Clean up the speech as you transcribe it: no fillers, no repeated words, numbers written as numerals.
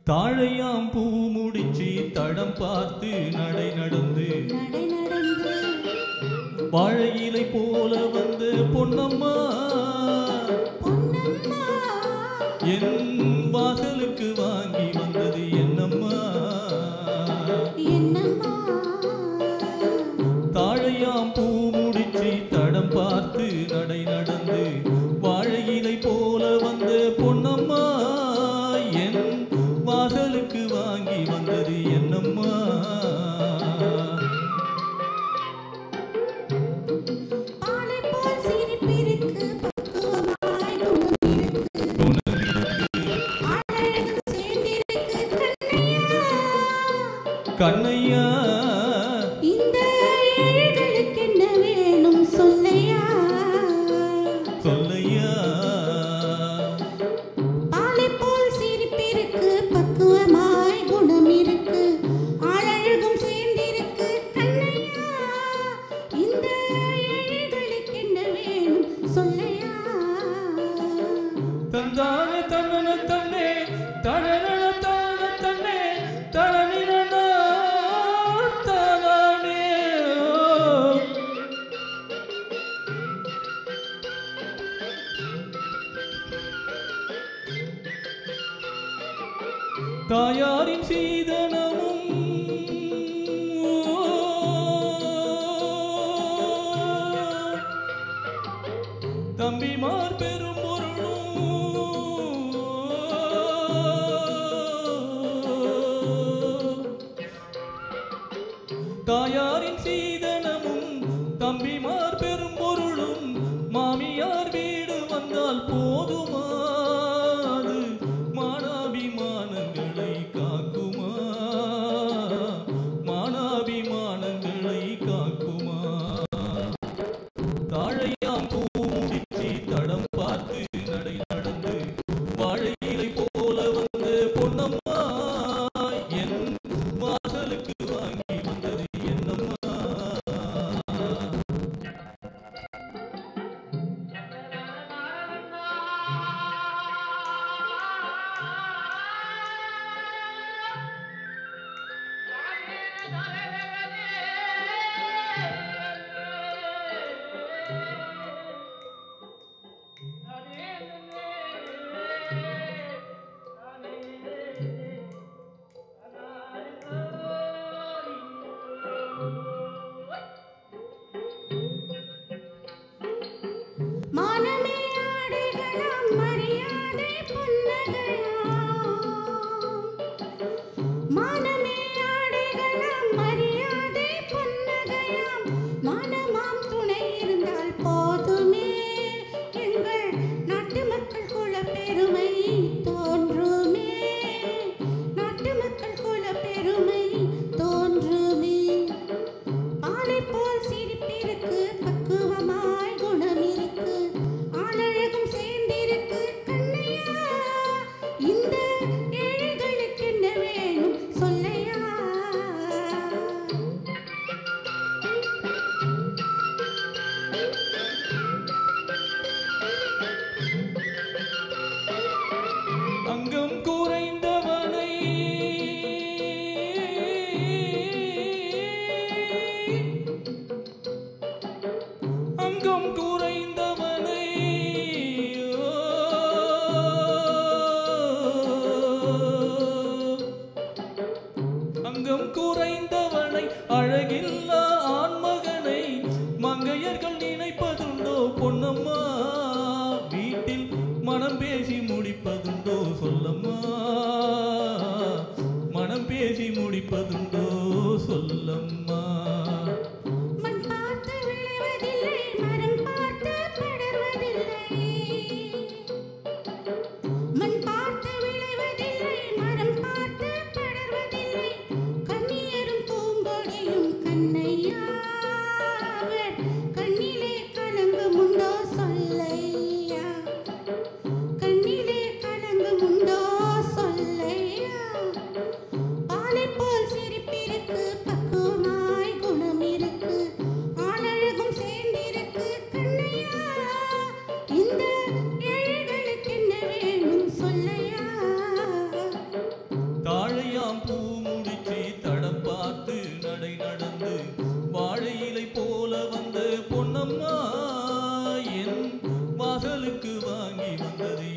தாழையாம் பூ முடிச்சி தடம் பார்த்து நடை நடந்து வாழை இலை போல வந்து பொன்னம்மா என் வாசலுக்கு வாங்கி வந்தது என்னம்மா தாழையாம் பூ முடிச்சி தடம் பார்த்து நடை நடந்து வாழை இலை போல வந்து பொன்னம்மா என் வாசலுக்கு வாங்கி வந்தது என்னம்மா கண்ணையா இந்த ஏழைகளுக்கு என்ன வேணும் சொல்லையா சொல்லையா பாலை போல் சிரிப்பிருக்கு பக்குவமாய் குணம் இருக்கு ஆழழுகும் சேர்ந்திருக்கு கண்ணையா இந்த ஏழைகளுக்கு என்ன வேணும் சொல்லையா தந்தானே தன்னன தன்னே தடன தான தன்னே தடனின தானே தாயாரின் சீதனமும் தம்பிமார் பெரும் தாயாரின் சீதனமும் தம்பிமார் பெரும் பொருளும் மாமியார் வீடு வந்தால் போதுமாது மானாபிமானங்களை காக்குமா மானாபிமானங்களை காக்குமா தாழையாம் பூ முடிச்சி தடம் பார்த்து பொன்னம்மா வீட்டில் மனம் பேசி முடிப்பதுண்டோ சொல்லம்மா மனம் பேசி முடிப்பதுண்டோ சொல்லம்மா மண் பார்த்து விளைவதில்லை மரம் பார்த்து படர்வதில்லை மண் பார்த்து விளைவதில்லை மரம் பார்த்து படர்வதில்லை கண்ணீரும் பூங்கொடியும் கண்ணையா அவர் கண்ணிலே கலங்கமுண்டோ சொல்லையா கண்ணிலே கலங்கமுண்டோ சொல்லையா பாலை போல் சிரிப்பிருக்கு பக்குவமாய் குணம் இருக்கு ஆளழகும் சேர்ந்திருக்கு கண்ணையா இந்த ஏழைகளுக்கு என்ன வேணும் சொல்லையா தாழையாம் பூ முடிச்சு தடம் பார்த்து நடை நடந்து வாழை இலை போல வந்த பொன்னம்மா என் வாசலுக்கு வாங்கி வந்தது